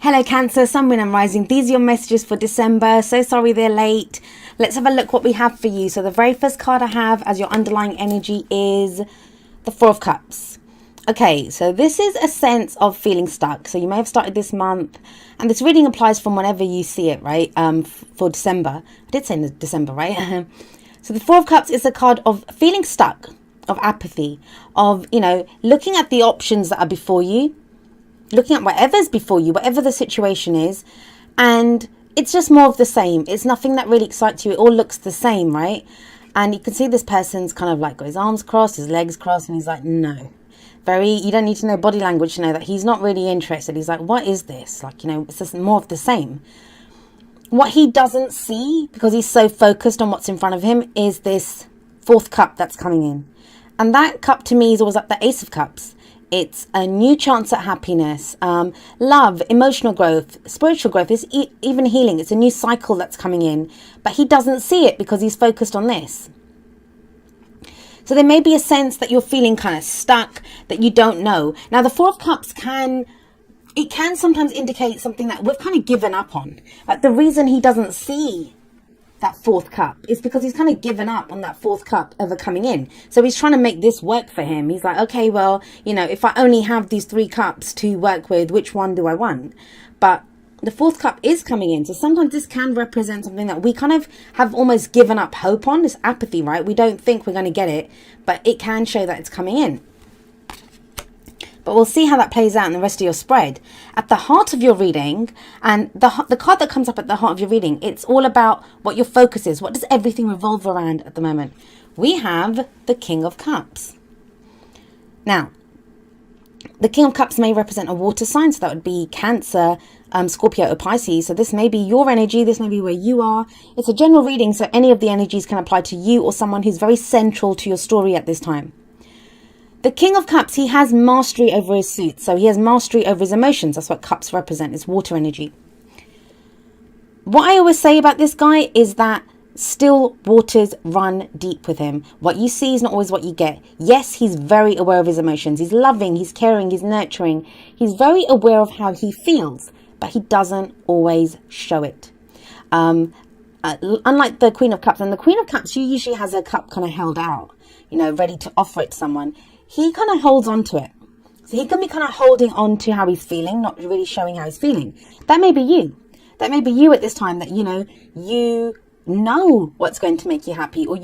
Hello Cancer, Sun, Moon and Rising. These are your messages for December. So sorry they're late. Let's have a look what we have for you. So the very first card I have as your underlying energy is the Four of Cups. Okay, so this is a sense of feeling stuck. So you may have started this month, and this reading applies from whenever you see it, right? For December. I did say December, right? So the Four of Cups is a card of feeling stuck, of apathy, of, looking at the options that are before you, looking at whatever's before you, whatever the situation is, and it's just more of the same. It's nothing that really excites you. It all looks the same, right? And you can see this person's kind of like got his arms crossed, his legs crossed, and he's like, no. You don't need to know body language to know that he's not really interested. He's like, what is this? Like, it's just more of the same. What he doesn't see, because he's so focused on what's in front of him, is this fourth cup that's coming in. And that cup to me is always like the Ace of Cups. It's a new chance at happiness, love, emotional growth, spiritual growth. It's even healing. It's a new cycle that's coming in. But he doesn't see it because he's focused on this. So there may be a sense that you're feeling kind of stuck, that you don't know. Now, the Four of Cups can sometimes indicate something that we've kind of given up on. Like the reason he doesn't see that fourth cup is because he's kind of given up on that fourth cup ever coming in. So he's trying to make this work for him. He's like, okay, well, if I only have these three cups to work with, which one do I want? But the fourth cup is coming in. So sometimes this can represent something that we kind of have almost given up hope on. This apathy, right? We don't think we're going to get it, but it can show that it's coming in. But we'll see how that plays out in the rest of your spread. At the heart of your reading, and the card that comes up at the heart of your reading, it's all about what your focus is. What does everything revolve around at the moment? We have the King of Cups. Now, the King of Cups may represent a water sign, so that would be Cancer, Scorpio or Pisces. So this may be your energy, this may be where you are. It's a general reading, so any of the energies can apply to you or someone who's very central to your story at this time. The King of Cups, he has mastery over his suit. So he has mastery over his emotions. That's what cups represent. It's water energy. What I always say about this guy is that still waters run deep with him. What you see is not always what you get. Yes, he's very aware of his emotions. He's loving, he's caring, he's nurturing. He's very aware of how he feels, but he doesn't always show it. Unlike the Queen of Cups, and the Queen of Cups, she usually has her cup kind of held out, ready to offer it to someone. He kind of holds on to it. So he can be kind of holding on to how he's feeling, not really showing how he's feeling. That may be you. That may be you at this time that, you know what's going to make you happy, or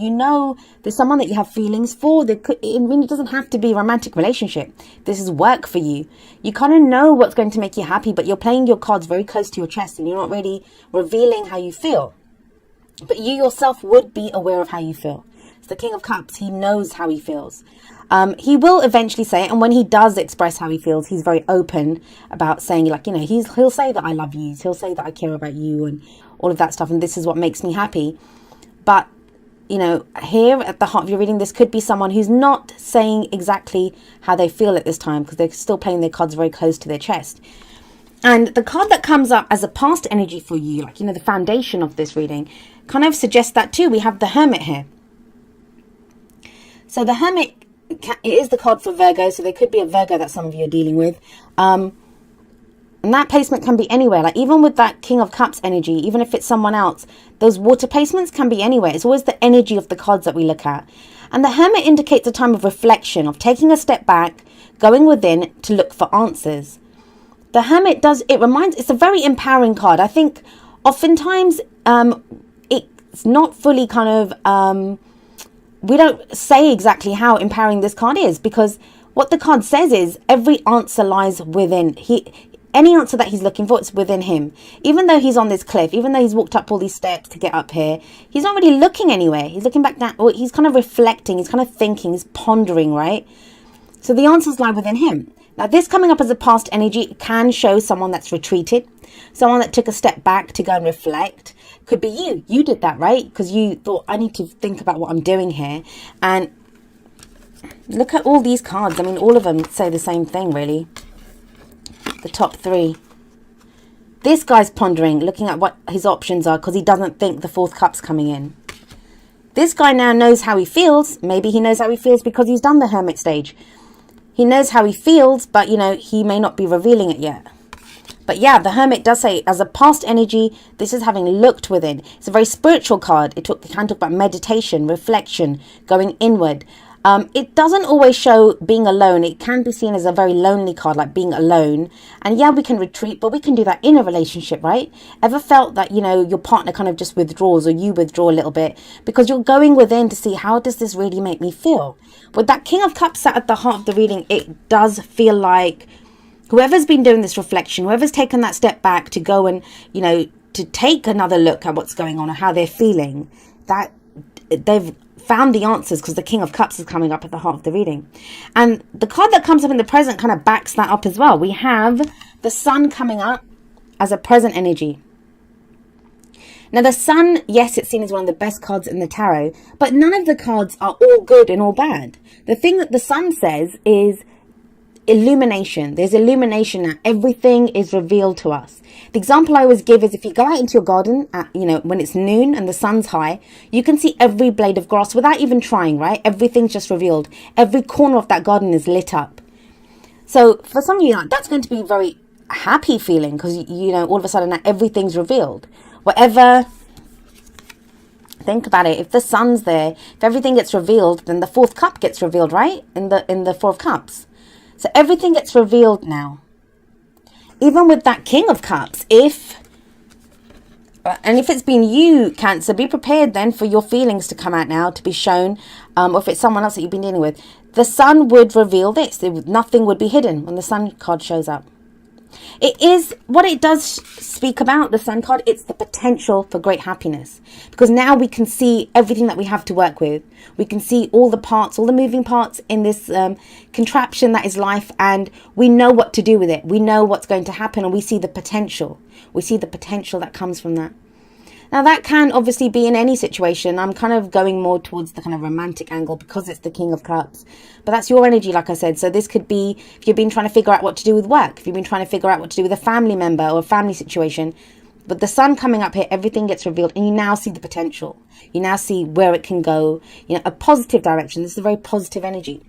there's someone that you have feelings for. It doesn't have to be a romantic relationship. This is work for you. You kind of know what's going to make you happy, but you're playing your cards very close to your chest and you're not really revealing how you feel. But you yourself would be aware of how you feel. It's the King of Cups. He knows how he feels. He will eventually say it, and when he does express how he feels, he's very open about saying, he'll say that I love you, he'll say that I care about you, and all of that stuff, and this is what makes me happy. But, here at the heart of your reading, this could be someone who's not saying exactly how they feel at this time, because they're still playing their cards very close to their chest. And the card that comes up as a past energy for you, the foundation of this reading, kind of suggests that too. We have the Hermit here. So the Hermit, it is the card for Virgo, so there could be a Virgo that some of you are dealing with. And that placement can be anywhere. Even with that King of Cups energy, even if it's someone else, those water placements can be anywhere. It's always the energy of the cards that we look at. And the Hermit indicates a time of reflection, of taking a step back, going within to look for answers. The Hermit it's a very empowering card. I think oftentimes it's not fully kind of... we don't say exactly how empowering this card is, because what the card says is every answer lies within. Any answer that he's looking for, it's within him. Even though he's on this cliff, even though he's walked up all these steps to get up here, he's not really looking anywhere. He's looking back down, or he's kind of reflecting, he's kind of thinking, he's pondering, right? So the answers lie within him. Now, this coming up as a past energy can show someone that's retreated, someone that took a step back to go and reflect. Could be you. You did that, right? Because you thought, I need to think about what I'm doing here. And look at all these cards. All of them say the same thing, really. The top three. This guy's pondering, looking at what his options are, because he doesn't think the fourth cup's coming in. This guy now knows how he feels. Maybe he knows how he feels because he's done the Hermit stage. He knows how he feels, but, he may not be revealing it yet. But yeah, the Hermit does say, as a past energy, this is having looked within. It's a very spiritual card. It can talk about meditation, reflection, going inward. It doesn't always show being alone. It can be seen as a very lonely card, like being alone. And yeah, we can retreat, but we can do that in a relationship, right? Ever felt that, you know, your partner kind of just withdraws, or you withdraw a little bit because you're going within to see, how does this really make me feel? With that King of Cups sat at the heart of the reading, it does feel like whoever's been doing this reflection, whoever's taken that step back to go and, you know, to take another look at what's going on or how they're feeling, that they've found the answers, because the King of Cups is coming up at the heart of the reading. And the card that comes up in the present kind of backs that up as well. We have the Sun coming up as a present energy. Now the Sun, yes, it's seen as one of the best cards in the tarot, but none of the cards are all good and all bad. The thing that the Sun says is illumination. There's illumination now. Everything is revealed to us. The example I always give is, if you go out into your garden at, you know, when it's noon and the sun's high, you can see every blade of grass without even trying, right? Everything's just revealed. Every corner of that garden is lit up. So for some of you, that's going to be a very happy feeling, because, you know, all of a sudden now everything's revealed. Whatever, think about it. If the sun's there, if everything gets revealed, then the fourth cup gets revealed, right? In the Four of Cups. So everything gets revealed now. Even with that King of Cups, if it's been you, Cancer, be prepared then for your feelings to come out now, to be shown, or if it's someone else that you've been dealing with. The Sun would reveal this. Nothing would be hidden when the Sun card shows up. It is what it does speak about, the Sun card. It's the potential for great happiness, because now we can see everything that we have to work with. We can see all the parts, all the moving parts in this contraption that is life, and we know what to do with it. We know what's going to happen, and we see the potential. We see the potential that comes from that. Now that can obviously be in any situation. I'm kind of going more towards the kind of romantic angle because it's the King of Cups. But that's your energy, like I said. So this could be if you've been trying to figure out what to do with work, if you've been trying to figure out what to do with a family member or a family situation. But the Sun coming up here, everything gets revealed, and you now see the potential. You now see where it can go, you know, a positive direction. This is a very positive energy.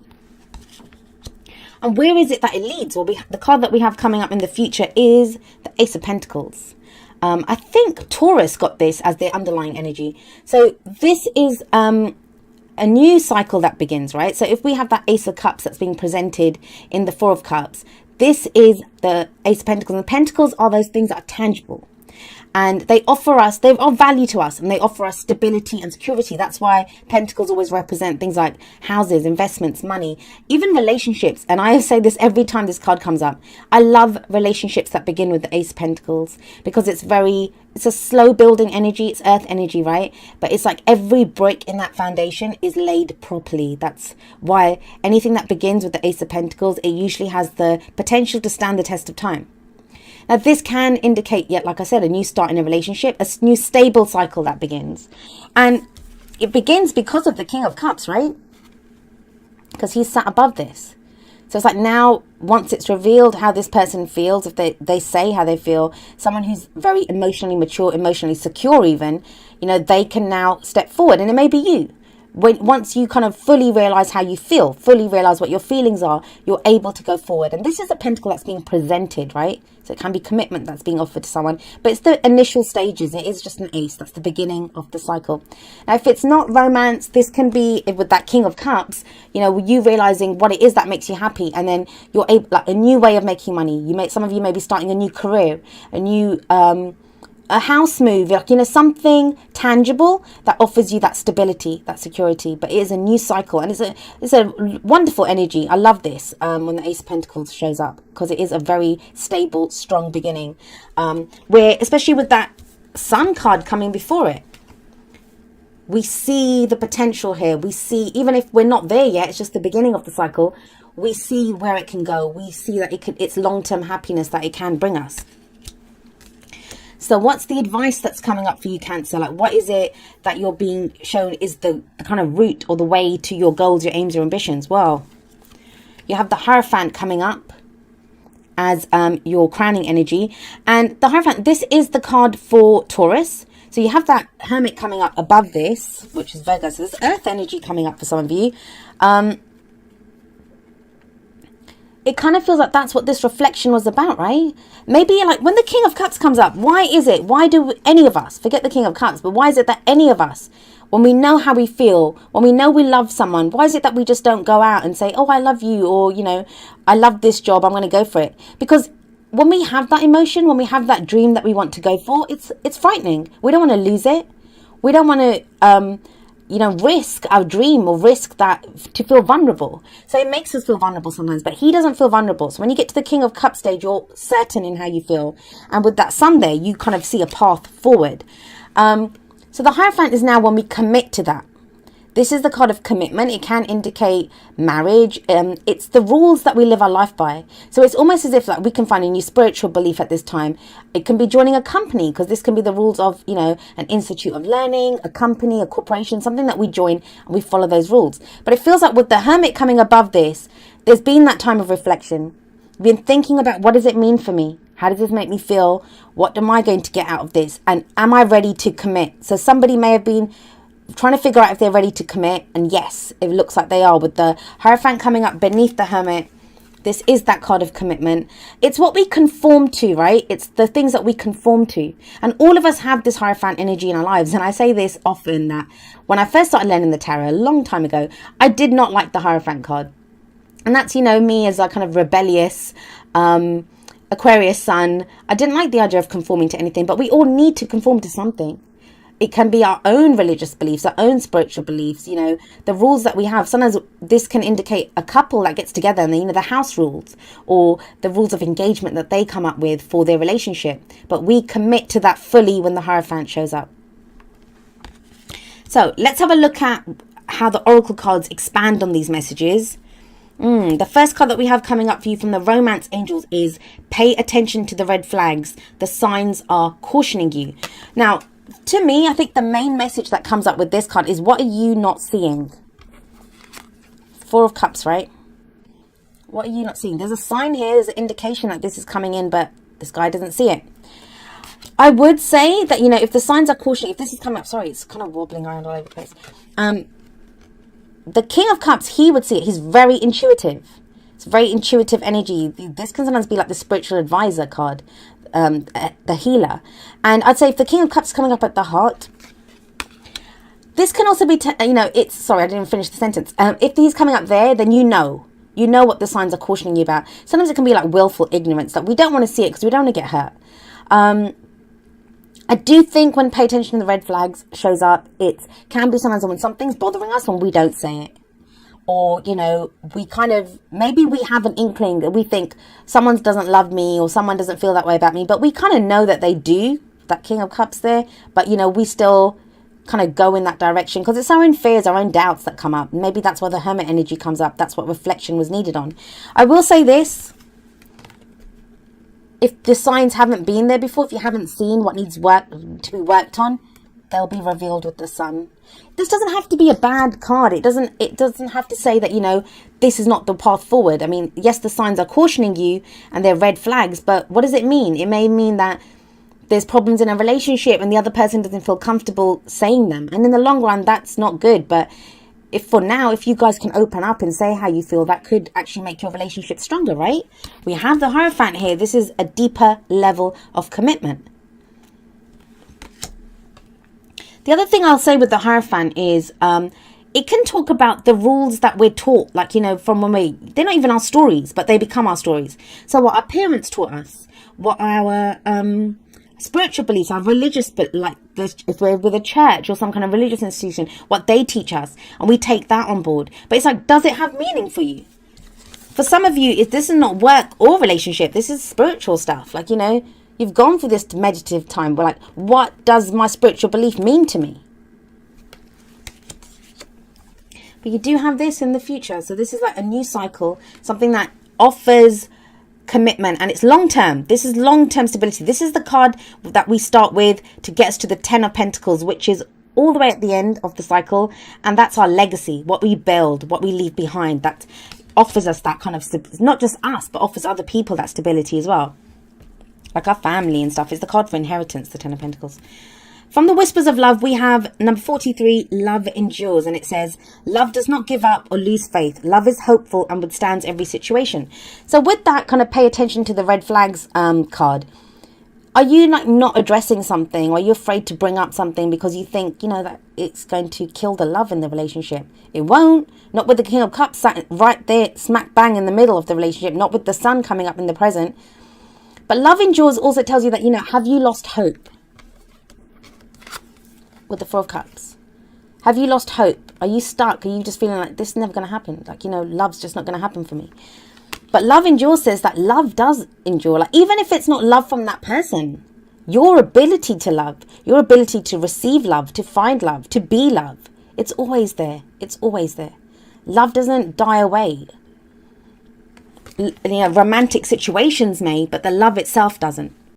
And where is it that it leads? Well, the card that we have coming up in the future is the Ace of Pentacles. I think Taurus got this as their underlying energy. So this is a new cycle that begins, right? So if we have that Ace of Cups that's being presented in the Four of Cups, this is the Ace of Pentacles. And the Pentacles are those things that are tangible. And they offer us, they are value to us, and they offer us stability and security. That's why Pentacles always represent things like houses, investments, money, even relationships. And I say this every time this card comes up. I love relationships that begin with the Ace of Pentacles, because it's a slow building energy. It's earth energy, right? But it's like every brick in that foundation is laid properly. That's why anything that begins with the Ace of Pentacles, it usually has the potential to stand the test of time. Now, this can indicate, yet, like I said, a new start in a relationship, a new stable cycle that begins. And it begins because of the King of Cups, right? Because he's sat above this. So it's like now, once it's revealed how this person feels, if they say how they feel, someone who's very emotionally mature, emotionally secure even, you know, they can now step forward. And it may be you. Once you kind of fully realize how you feel, fully realize what your feelings are, you're able to go forward. And this is a pentacle that's being presented, right? So it can be commitment that's being offered to someone, but it's the initial stages. It is just an ace. That's the beginning of the cycle. Now, if it's not romance, this can be with that King of Cups, you know, you realizing what it is that makes you happy, and then you're able, like a new way of making money. Some of you may be starting a new career, a new a house move, like, you know, something tangible that offers you that stability, that security. But it is a new cycle, and it's a wonderful energy. I love this when the Ace of Pentacles shows up, because it is a very stable, strong beginning, where, especially with that Sun card coming before it, we see the potential here. We see, even if we're not there yet, it's just the beginning of the cycle, we see where it can go. We see that it's long-term happiness that it can bring us. So what's the advice that's coming up for you, Cancer? Like, what is it that you're being shown is the kind of route or the way to your goals, your aims, your ambitions? Well, you have the Hierophant coming up as your crowning energy. And the Hierophant, this is the card for Taurus. So you have that Hermit coming up above this, which is Virgo. So there's earth energy coming up for some of you. it kind of feels like that's what this reflection was about, right? Maybe like when the King of Cups comes up, why do any of us, forget the King of Cups, but why is it that any of us, when we know how we feel, when we know we love someone, why is it that we just don't go out and say, oh, I love you, or, you know, I love this job, I'm going to go for it? Because when we have that emotion, when we have that dream that we want to go for, it's frightening. We don't want to lose it. We don't want to, risk our dream or risk that to feel vulnerable. So it makes us feel vulnerable sometimes, but he doesn't feel vulnerable. So when you get to the King of Cups stage, you're certain in how you feel. And with that Sun there, you kind of see a path forward. So the Hierophant is now when we commit to that. This is the card of commitment. It can indicate marriage. It's the rules that we live our life by. So it's almost as if like we can find a new spiritual belief at this time. It can be joining a company, because this can be the rules of, you know, an institute of learning, a company, a corporation, something that we join and we follow those rules. But it feels like with the Hermit coming above this, there's been that time of reflection. Been thinking about, what does it mean for me? How does this make me feel? What am I going to get out of this? And am I ready to commit? So somebody may have been trying to figure out if they're ready to commit, and yes, it looks like they are, with the Hierophant coming up beneath the Hermit. This is that card of commitment. It's what we conform to, right? It's the things that we conform to, and all of us have this Hierophant energy in our lives. And I say this often, that when I first started learning the tarot a long time ago, I did not like the Hierophant card, and that's, you know, me as a kind of rebellious Aquarius sun. I didn't like the idea of conforming to anything, but we all need to conform to something. It can be our own religious beliefs, our own spiritual beliefs, you know, the rules that we have. Sometimes this can indicate a couple that gets together and, you know, the house rules or the rules of engagement that they come up with for their relationship. But we commit to that fully when the Hierophant shows up. So let's have a look at how the Oracle cards expand on these messages. The first card that we have coming up for you from the Romance Angels is pay attention to the red flags. The signs are cautioning you. Now, to me, I think the main message that comes up with this card is, what are you not seeing? Four of Cups, right? What are you not seeing? There's a sign here. There's an indication that this is coming in, but this guy doesn't see it. I would say that, you know, if the signs are cautioning, if this is coming up, sorry, it's kind of wobbling around all over the place. The King of Cups, he would see it. He's very intuitive. It's very intuitive energy. This can sometimes be like the spiritual advisor card. The healer. And I'd say if the King of Cups is coming up at the heart, this can also be, it's, sorry, I didn't finish the sentence. If he's coming up there, then you know what the signs are cautioning you about. Sometimes it can be like willful ignorance, that we don't want to see it because we don't want to get hurt. I do think when pay attention to the red flags shows up, it can be sometimes when something's bothering us when we don't say it. Or, you know, we kind of, maybe we have an inkling that we think someone doesn't love me or someone doesn't feel that way about me, but we kind of know that they do, that King of Cups there, but, you know, we still kind of go in that direction because it's our own fears, our own doubts that come up. Maybe that's why the Hermit energy comes up. That's what reflection was needed on. I will say this, if the signs haven't been there before, if you haven't seen what needs to be worked on, they'll be revealed with the Sun. This doesn't have to be a bad card. It doesn't have to say that, you know, this is not the path forward. I mean, yes, the signs are cautioning you and they're red flags, but what does it mean? It may mean that there's problems in a relationship and the other person doesn't feel comfortable saying them. And in the long run, that's not good. But if for now, if you guys can open up and say how you feel, that could actually make your relationship stronger, right? We have the Hierophant here. This is a deeper level of commitment. The other thing I'll say with the Hierophant is it can talk about the rules that we're taught, like, you know, from when they're not even our stories, but they become our stories. So what our parents taught us, what our spiritual beliefs, our religious, but like if we're with a church or some kind of religious institution, what they teach us, and we take that on board. But it's like, does it have meaning for you? For some of you, this is not work or relationship. This is spiritual stuff. Like, you know, you've gone through this meditative time. We're like, what does my spiritual belief mean to me? But you do have this in the future. So this is like a new cycle, something that offers commitment, and it's long term. This is long term stability. This is the card that we start with to get us to the Ten of Pentacles, which is all the way at the end of the cycle. And that's our legacy, what we build, what we leave behind. That offers us that kind of, not just us, but offers other people that stability as well. Like our family and stuff. It's the card for inheritance, the Ten of Pentacles. From the Whispers of Love, we have number 43, Love Endures. And it says, love does not give up or lose faith. Love is hopeful and withstands every situation. So with that, kind of pay attention to the red flags card. Are you like not addressing something? Or are you afraid to bring up something because you think, you know, that it's going to kill the love in the relationship? It won't. Not with the King of Cups sat right there, smack bang in the middle of the relationship. Not with the Sun coming up in the present. But Love Endures also tells you that, you know, have you lost hope? With the Four of Cups, have you lost hope? Are you stuck? Are you just feeling like this is never going to happen? Like, you know, love's just not going to happen for me. But Love Endures says that love does endure. Like, even if it's not love from that person, your ability to love, your ability to receive love, to find love, to be love, it's always there. It's always there. Love doesn't die away. You know, romantic situations may, but the love itself doesn't.